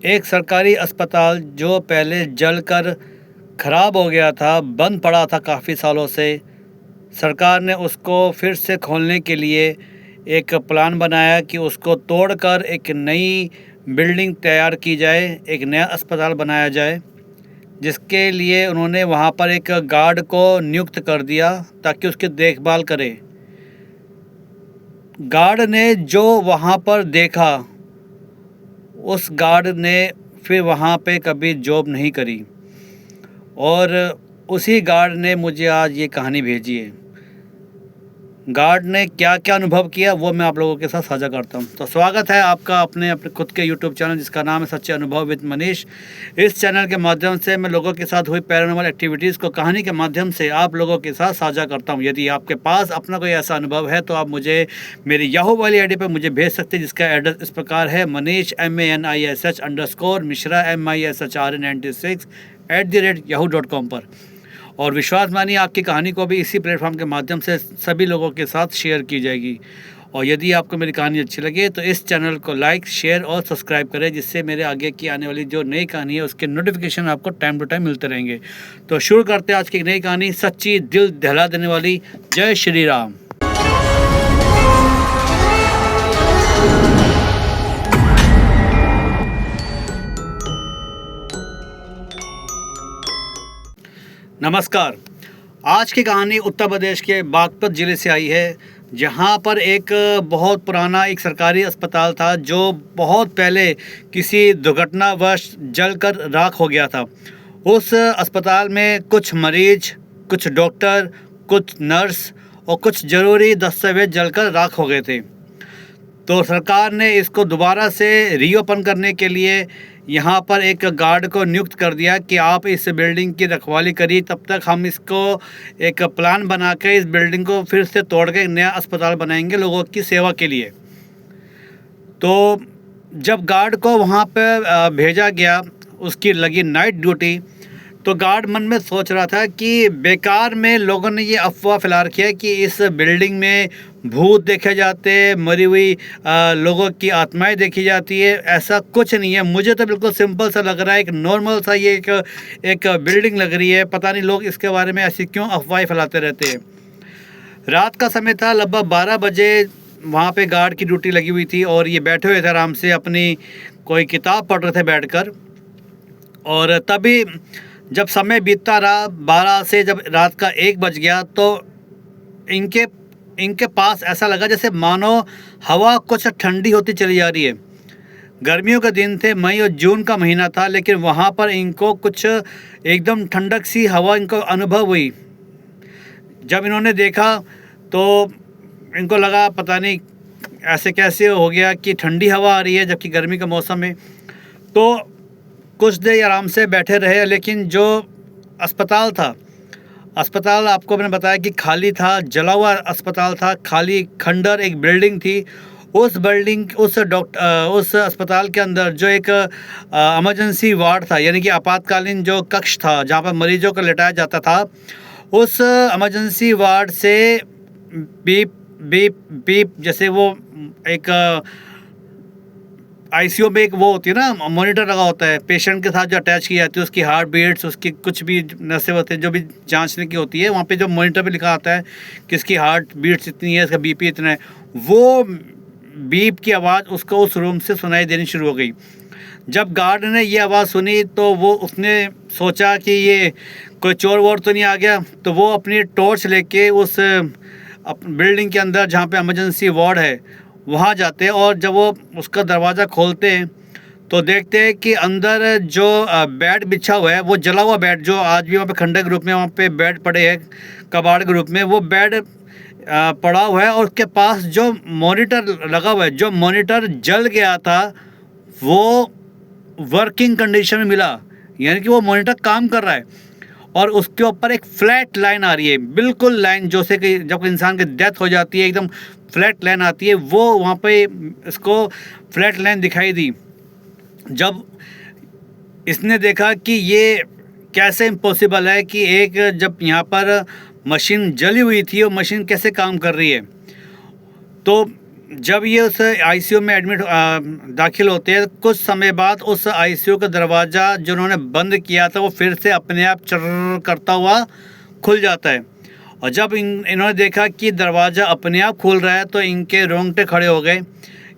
एक सरकारी अस्पताल जो पहले जलकर ख़राब हो गया था, बंद पड़ा था काफ़ी सालों से, सरकार ने उसको फिर से खोलने के लिए एक प्लान बनाया कि उसको तोड़कर एक नई बिल्डिंग तैयार की जाए, एक नया अस्पताल बनाया जाए, जिसके लिए उन्होंने वहाँ पर एक गार्ड को नियुक्त कर दिया ताकि उसकी देखभाल करे। गार्ड ने जो वहाँ पर देखा, उस गार्ड ने फिर वहाँ पे कभी जॉब नहीं करी और उसी गार्ड ने मुझे आज ये कहानी भेजी है। गार्ड ने क्या क्या अनुभव किया वो मैं आप लोगों के साथ साझा करता हूँ। तो स्वागत है आपका अपने खुद के यूट्यूब चैनल जिसका नाम है सच्चे अनुभव विद मनीष। इस चैनल के माध्यम से मैं लोगों के साथ हुई पैरानॉर्मल एक्टिविटीज़ को कहानी के माध्यम से आप लोगों के साथ साझा करता हूँ। यदि आपके पास अपना कोई ऐसा अनुभव है तो आप मुझे मेरी याहू वाली आईडी पर मुझे भेज सकते हैं, जिसका एड्रेस इस प्रकार है मनीष MANISH_मिश्रा MISHR96 पर। और विश्वास मानिए आपकी कहानी को भी इसी प्लेटफॉर्म के माध्यम से सभी लोगों के साथ शेयर की जाएगी। और यदि आपको मेरी कहानी अच्छी लगे तो इस चैनल को लाइक, शेयर और सब्सक्राइब करें, जिससे मेरे आगे की आने वाली जो नई कहानी है उसके नोटिफिकेशन आपको टाइम टू टाइम मिलते रहेंगे। तो शुरू करते हैं आज की एक नई कहानी, सच्ची दिल दहला देने वाली। जय श्री राम। नमस्कार। आज की कहानी उत्तर प्रदेश के बागपत ज़िले से आई है, जहां पर एक बहुत पुराना एक सरकारी अस्पताल था जो बहुत पहले किसी दुर्घटनावश जलकर राख हो गया था। उस अस्पताल में कुछ मरीज, कुछ डॉक्टर, कुछ नर्स और कुछ ज़रूरी दस्तावेज जलकर राख हो गए थे। तो सरकार ने इसको दोबारा से रीओपन करने के लिए यहाँ पर एक गार्ड को नियुक्त कर दिया कि आप इस बिल्डिंग की रखवाली करिए, तब तक हम इसको एक प्लान बना के इस बिल्डिंग को फिर से तोड़ के एक नया अस्पताल बनाएंगे लोगों की सेवा के लिए। तो जब गार्ड को वहाँ पे भेजा गया, उसकी लगी नाइट ड्यूटी, तो गार्ड मन में सोच रहा था कि बेकार में लोगों ने ये अफवाह फैला रखी है कि इस बिल्डिंग में भूत देखे जाते, मरी हुई लोगों की आत्माएं देखी जाती है। ऐसा कुछ नहीं है, मुझे तो बिल्कुल सिंपल सा लग रहा है, एक नॉर्मल सा ये एक बिल्डिंग लग रही है। पता नहीं लोग इसके बारे में ऐसी क्यों अफवाहें फैलाते रहते हैं। रात का समय था, लगभग 12 बजे वहाँ पे गार्ड की ड्यूटी लगी हुई थी और ये बैठे हुए थे आराम से, अपनी कोई किताब पढ़ रहे थे बैठकर। और तभी जब समय बीतता रहा, 12 से जब रात का 1 बज गया, तो इनके पास ऐसा लगा जैसे मानो हवा कुछ ठंडी होती चली जा रही है। गर्मियों के दिन थे, मई और जून का महीना था, लेकिन वहाँ पर इनको कुछ एकदम ठंडक सी हवा इनको अनुभव हुई। जब इन्होंने देखा तो इनको लगा पता नहीं ऐसे कैसे हो गया कि ठंडी हवा आ रही है जबकि गर्मी का मौसम है। तो कुछ देर आराम से बैठे रहे, लेकिन जो अस्पताल था, अस्पताल आपको मैंने बताया कि खाली था, जला हुआ अस्पताल था, खाली खंडर एक बिल्डिंग थी। उस बिल्डिंग उस अस्पताल के अंदर जो एक इमरजेंसी वार्ड था, यानी कि आपातकालीन जो कक्ष था जहाँ पर मरीजों को लेटाया जाता था, उस इमरजेंसी वार्ड से बीप बीप बीप जैसे वो एक आईसीयू में एक वो होती है ना, मॉनिटर लगा होता है पेशेंट के साथ जो अटैच की जाती है, उसकी हार्ट बीट्स, उसकी कुछ भी नसें होते हैं जो भी जांचने की होती है, वहाँ पे जो मॉनिटर पे लिखा आता है कि इसकी हार्ट बीट्स इतनी है, इसका बीपी इतना है। वो बीप की आवाज़ उसको उस रूम से सुनाई देनी शुरू हो गई। जब गार्ड ने ये आवाज़ सुनी तो उसने सोचा कि ये कोई चोर वोर तो नहीं आ गया, तो वो अपनी टॉर्च लेके उस बिल्डिंग के अंदर जहाँ पे इमरजेंसी वार्ड है वहाँ जाते हैं। और जब वो उसका दरवाज़ा खोलते हैं तो देखते हैं कि अंदर जो बेड बिछा हुआ है, वो जला हुआ बेड, जो आज भी वहाँ पे खंडर के रूप में वहाँ पे बेड पड़े हैं कबाड़ के रूप में, वो बेड पड़ा हुआ है। और उसके पास जो मॉनिटर लगा हुआ है, जो मॉनिटर जल गया था, वो वर्किंग कंडीशन में मिला, यानी कि वो मॉनिटर काम कर रहा है। और उसके ऊपर एक फ्लैट लाइन आ रही है, बिल्कुल लाइन जो से कि जब इंसान की डेथ हो जाती है एकदम फ्लैट लाइन आती है, वो वहाँ पे इसको फ्लैट लाइन दिखाई दी। जब इसने देखा कि ये कैसे इम्पॉसिबल है कि एक जब यहाँ पर मशीन जली हुई थी, वो मशीन कैसे काम कर रही है, तो जब ये उस आईसीयू में एडमिट दाखिल होते हैं, कुछ समय बाद उस आईसीयू का दरवाज़ा जो उन्होंने बंद किया था वो फिर से अपने आप चर्र करता हुआ खुल जाता है। और जब इन्होंने देखा कि दरवाज़ा अपने आप खुल रहा है तो इनके रोंगटे खड़े हो गए।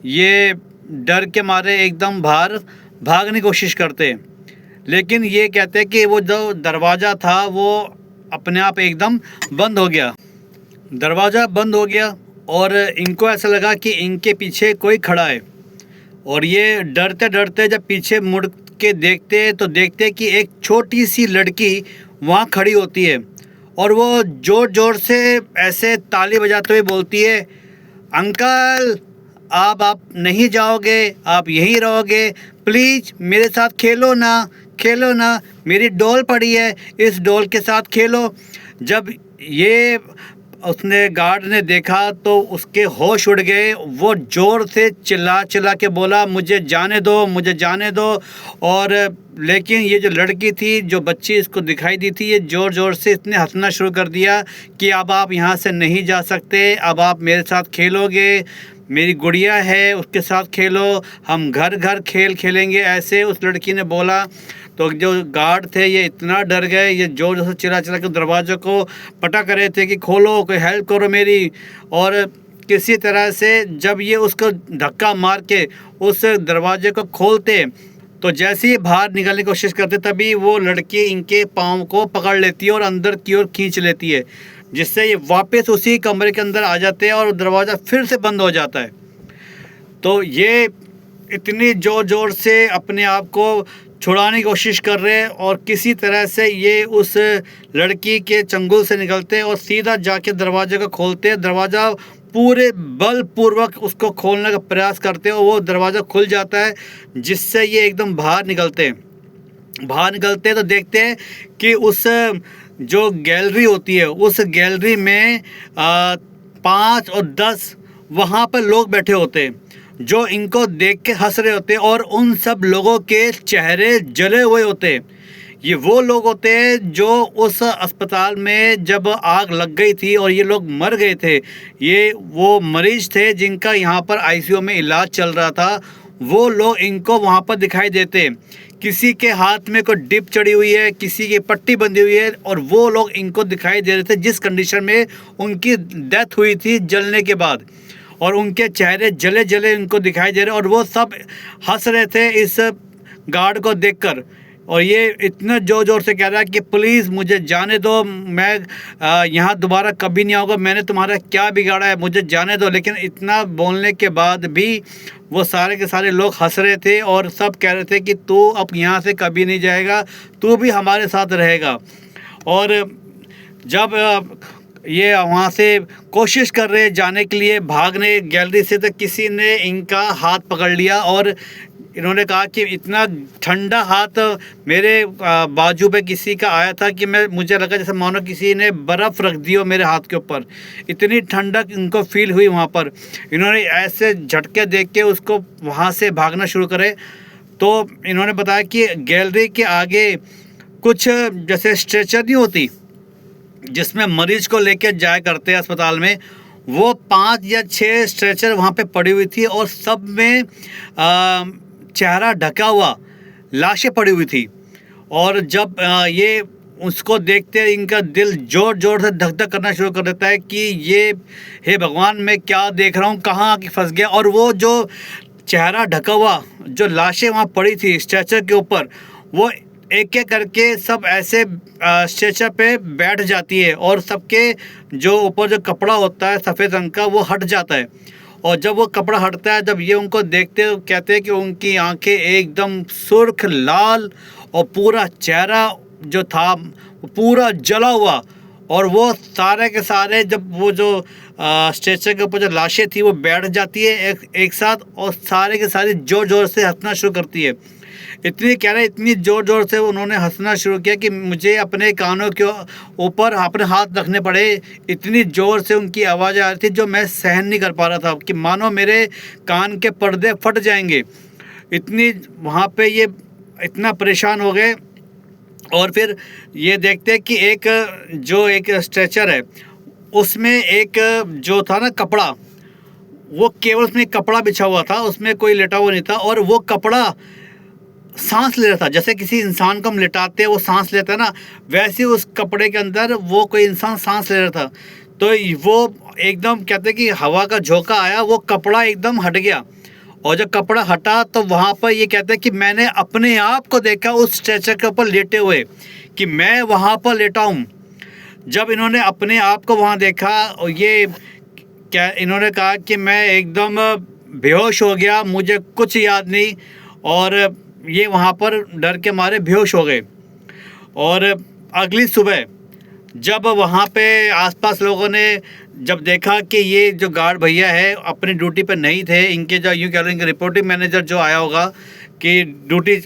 ये डर के मारे एकदम बाहर भागने की कोशिश करते, लेकिन ये कहते हैं कि वो जो दरवाज़ा था वो अपने आप एकदम बंद हो गया। दरवाज़ा बंद हो गया और इनको ऐसा लगा कि इनके पीछे कोई खड़ा है। और ये डरते डरते जब पीछे मुड़ के देखते तो देखते कि एक छोटी सी लड़की वहाँ खड़ी होती है और वो ज़ोर ज़ोर से ऐसे ताली बजाते हुए बोलती है, अंकल आप नहीं जाओगे, आप यहीं रहोगे, प्लीज़ मेरे साथ खेलो ना, मेरी डॉल पड़ी है, इस डॉल के साथ खेलो। जब ये उसने गार्ड ने देखा तो उसके होश उड़ गए। वो ज़ोर से चिल्ला के बोला, मुझे जाने दो। और लेकिन ये जो लड़की थी, जो बच्ची इसको दिखाई दी थी, ये ज़ोर से इसने हंसना शुरू कर दिया कि अब आप यहाँ से नहीं जा सकते, अब आप मेरे साथ खेलोगे, मेरी गुड़िया है उसके साथ खेलो, हम घर खेल खेलेंगे, ऐसे उस लड़की ने बोला। तो जो गार्ड थे ये इतना डर गए, ये जोर से चिल्ला के दरवाज़े को पटक रहे थे कि खोलो, कोई हेल्प करो मेरी। और किसी तरह से जब ये उसको धक्का मार के उस दरवाजे को खोलते तो जैसे ही बाहर निकलने की कोशिश करते तभी वो लड़की इनके पाँव को पकड़ लेती है और अंदर की ओर खींच लेती है, जिससे ये वापस उसी कमरे के अंदर आ जाते हैं और दरवाज़ा फिर से बंद हो जाता है। तो ये इतनी ज़ोर से अपने आप को छुड़ाने की कोशिश कर रहे हैं और किसी तरह से ये उस लड़की के चंगुल से निकलते और सीधा जाके दरवाजे को खोलते हैं। दरवाज़ा पूरे बलपूर्वक उसको खोलने का प्रयास करते हैं और वो दरवाज़ा खुल जाता है, जिससे ये एकदम बाहर निकलते हैं तो देखते हैं कि उस जो गैलरी होती है उस गैलरी में 5 और 10 वहाँ पर लोग बैठे होते हैं जो इनको देख के हंस रहे होते हैं और उन सब लोगों के चेहरे जले हुए होते हैं। ये वो लोग होते हैं जो उस अस्पताल में जब आग लग गई थी और ये लोग मर गए थे, ये वो मरीज़ थे जिनका यहाँ पर आईसीयू में इलाज चल रहा था। वो लोग इनको वहाँ पर दिखाई देते, किसी के हाथ में कोई डिप चढ़ी हुई है, किसी की पट्टी बंधी हुई है, और वो लोग इनको दिखाई दे रहे थे जिस कंडीशन में उनकी डेथ हुई थी जलने के बाद, और उनके चेहरे जले उनको दिखाई दे रहे और वो सब हंस रहे थे इस गार्ड को देखकर। और ये इतना ज़ोर से कह रहा है कि प्लीज़ मुझे जाने दो, मैं यहाँ दोबारा कभी नहीं आऊँगा, मैंने तुम्हारा क्या बिगाड़ा है, मुझे जाने दो। लेकिन इतना बोलने के बाद भी वो सारे के सारे लोग हंस रहे थे और सब कह रहे थे कि तू अब यहाँ से कभी नहीं जाएगा, तू भी हमारे साथ रहेगा। और जब ये वहाँ से कोशिश कर रहे जाने के लिए भागने गैलरी से, तो किसी ने इनका हाथ पकड़ लिया और इन्होंने कहा कि इतना ठंडा हाथ मेरे बाजू पे किसी का आया था कि मुझे लगा जैसे मानो किसी ने बर्फ़ रख दी हो मेरे हाथ के ऊपर, इतनी ठंडक इनको फील हुई वहाँ पर। इन्होंने ऐसे झटके देख के उसको वहाँ से भागना शुरू करे। तो इन्होंने बताया कि गैलरी के आगे कुछ जैसे स्ट्रेचर नहीं होती जिसमें मरीज को लेकर जाया करते हैं अस्पताल में, वो 5 या 6 स्ट्रेचर वहाँ पे पड़ी हुई थी और सब में चेहरा ढका हुआ लाशें पड़ी हुई थी। और जब ये उसको देखते इनका दिल जोर से धक धक करना शुरू कर देता है कि ये हे भगवान मैं क्या देख रहा हूँ, कहाँ आके फंस गया। और वो जो चेहरा ढका हुआ जो लाशें वहाँ पड़ी थी स्ट्रेचर के ऊपर, वो एक एक करके सब ऐसे स्ट्रेचर पे बैठ जाती है और सबके जो ऊपर जो कपड़ा होता है सफ़ेद रंग का वो हट जाता है। और जब वो कपड़ा हटता है, जब ये उनको देखते हैं तो कहते हैं कि उनकी आंखें एकदम सुर्ख लाल और पूरा चेहरा जो था पूरा जला हुआ। और वो सारे के सारे जब वो जो स्ट्रेचर के ऊपर जो लाशें थी वो बैठ जाती है एक साथ, और सारे के सारे ज़ोर से हंसना शुरू करती है। इतनी ज़ोर से उन्होंने हंसना शुरू किया कि मुझे अपने कानों के ऊपर अपने हाथ रखने पड़े। इतनी ज़ोर से उनकी आवाज़ें आ रही थी जो मैं सहन नहीं कर पा रहा था कि मानो मेरे कान के पर्दे फट जाएंगे। इतनी वहाँ पे ये इतना परेशान हो गए। और फिर ये देखते कि एक स्ट्रेचर है उसमें एक जो था ना कपड़ा, वो केवल उसमें एक कपड़ा बिछा हुआ था, उसमें कोई लेटा हुआ नहीं था, और वो कपड़ा सांस ले रहा था। जैसे किसी इंसान को हम लिटाते हैं वो सांस लेता है ना, वैसे उस कपड़े के अंदर वो कोई इंसान सांस ले रहा था। तो वो एकदम कहते हैं कि हवा का झोंका आया, वो कपड़ा एकदम हट गया, और जब कपड़ा हटा तो वहाँ पर ये कहते हैं कि मैंने अपने आप को देखा उस स्ट्रेचर के ऊपर लेटे हुए, कि मैं वहाँ पर लेटा हूँ। जब इन्होंने अपने आप को वहाँ देखा, और ये क्या इन्होंने कहा कि मैं एकदम बेहोश हो गया, मुझे कुछ याद नहीं, और ये वहाँ पर डर के मारे बेहोश हो गए। और अगली सुबह जब वहाँ पे आसपास लोगों ने जब देखा कि ये जो गार्ड भैया है अपनी ड्यूटी पर नहीं थे, इनके जो यूँ कह लो इनके रिपोर्टिंग मैनेजर जो आया होगा कि ड्यूटी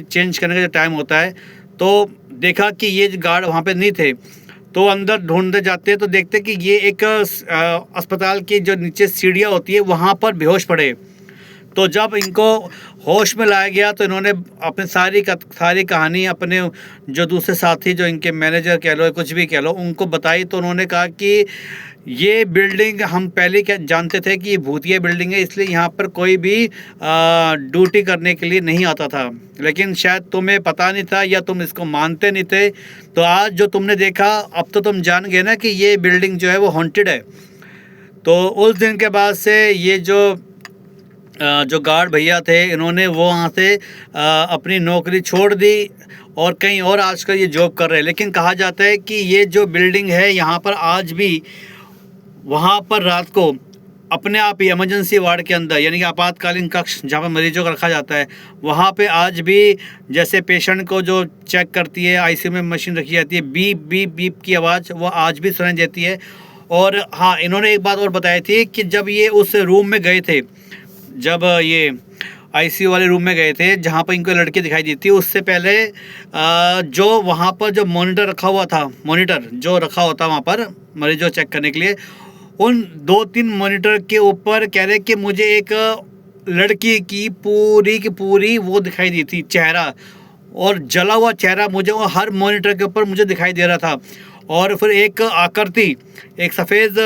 चेंज करने का जो टाइम होता है, तो देखा कि ये जो गार्ड वहाँ पे नहीं थे, तो अंदर ढूंढते जाते हैं तो देखते कि ये एक अस्पताल की जो नीचे सीढ़ियाँ होती है वहाँ पर बेहोश पड़े। तो जब इनको होश में लाया गया तो इन्होंने अपनी सारी कहानी अपने जो दूसरे साथी जो इनके मैनेजर कह लो कुछ भी कह लो उनको बताई। तो उन्होंने कहा कि ये बिल्डिंग हम पहले क्या जानते थे कि ये भूतिया बिल्डिंग है, इसलिए यहाँ पर कोई भी ड्यूटी करने के लिए नहीं आता था, लेकिन शायद तुम्हें पता नहीं था या तुम इसको मानते नहीं थे। तो आज जो तुमने देखा अब तो तुम जान गए ना कि ये बिल्डिंग जो है वो हॉन्टेड है। तो उस दिन के बाद से ये जो गार्ड भैया थे इन्होंने वो वहाँ से अपनी नौकरी छोड़ दी और कहीं और आजकल ये जॉब कर रहे हैं। लेकिन कहा जाता है कि ये जो बिल्डिंग है यहाँ पर आज भी वहाँ पर रात को अपने आप ही इमरजेंसी वार्ड के अंदर यानी कि आपातकालीन कक्ष जहाँ पर मरीजों को रखा जाता है, वहाँ पे आज भी जैसे पेशेंट को जो चेक करती है आईसीयू में मशीन रखी जाती है, बीप बीप बीप की आवाज़ वो आज भी सुनाई देती है। और हाँ, इन्होंने एक बात और बताई थी कि जब ये उस रूम में गए थे, जब ये आईसीयू वाले रूम में गए थे जहाँ पर इनको लड़की दिखाई दी थी, उससे पहले जो वहाँ पर जो मॉनिटर रखा हुआ था, मॉनिटर जो रखा होता वहाँ पर मरीजों चेक करने के लिए, उन 2-3 मॉनिटर के ऊपर कह रहे कि मुझे एक लड़की की पूरी वो दिखाई दी थी चेहरा, और जला हुआ चेहरा मुझे वो हर मॉनिटर के ऊपर मुझे दिखाई दे रहा था। और फिर एक आकृति, एक सफ़ेद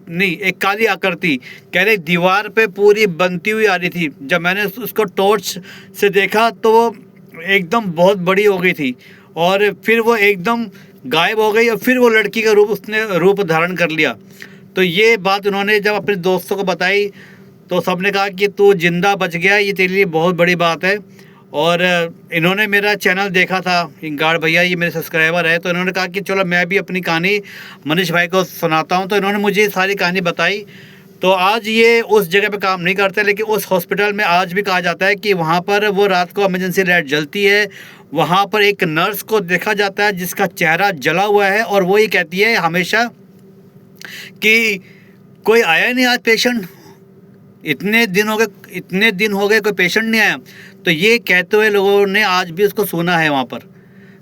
नहीं एक काली आकृति कह रहे दीवार पे पूरी बनती हुई आ रही थी। जब मैंने उसको टॉर्च से देखा तो वो एकदम बहुत बड़ी हो गई थी और फिर वो एकदम गायब हो गई और फिर वो लड़की का उसने रूप धारण कर लिया। तो ये बात उन्होंने जब अपने दोस्तों को बताई तो सबने कहा कि तू जिंदा बच गया, ये तेरे लिए बहुत बड़ी बात है। और इन्होंने मेरा चैनल देखा था, गार्ड भैया ये मेरे सब्सक्राइबर है, तो इन्होंने कहा कि चलो मैं भी अपनी कहानी मनीष भाई को सुनाता हूँ। तो इन्होंने मुझे सारी कहानी बताई। तो आज ये उस जगह पे काम नहीं करते, लेकिन उस हॉस्पिटल में आज भी कहा जाता है कि वहाँ पर वो रात को इमरजेंसी लाइट जलती है। वहाँ पर एक नर्स को देखा जाता है जिसका चेहरा जला हुआ है और वो ये कहती है हमेशा कि कोई आया नहीं आज पेशेंट, इतने दिन हो गए कोई पेशेंट नहीं आया। तो ये कहते हुए लोगों ने आज भी उसको सुना है वहाँ पर।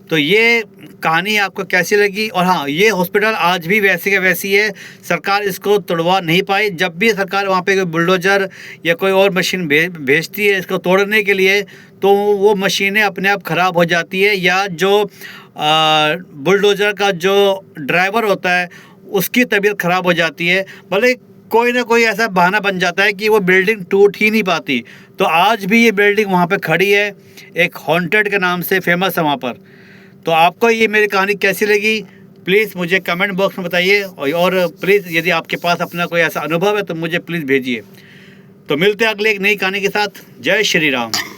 तो ये कहानी आपको कैसी लगी? और हाँ, ये हॉस्पिटल आज भी वैसी का वैसी है, सरकार इसको तोड़वा नहीं पाई। जब भी सरकार वहाँ पे कोई बुलडोज़र या कोई और मशीन भेजती है इसको तोड़ने के लिए, तो वो मशीनें अपने आप ख़राब हो जाती है, या जो बुलडोज़र का जो ड्राइवर होता है उसकी तबीयत ख़राब हो जाती है। भले कोई ना कोई ऐसा बहाना बन जाता है कि वो बिल्डिंग टूट ही नहीं पाती। तो आज भी ये बिल्डिंग वहाँ पे खड़ी है, एक हॉन्टेड के नाम से फेमस है वहाँ पर। तो आपको ये मेरी कहानी कैसी लगी प्लीज़ मुझे कमेंट बॉक्स में बताइए, और प्लीज़ यदि आपके पास अपना कोई ऐसा अनुभव है तो मुझे प्लीज़ भेजिए। तो मिलते हैं अगले एक नई कहानी के साथ। जय श्री राम।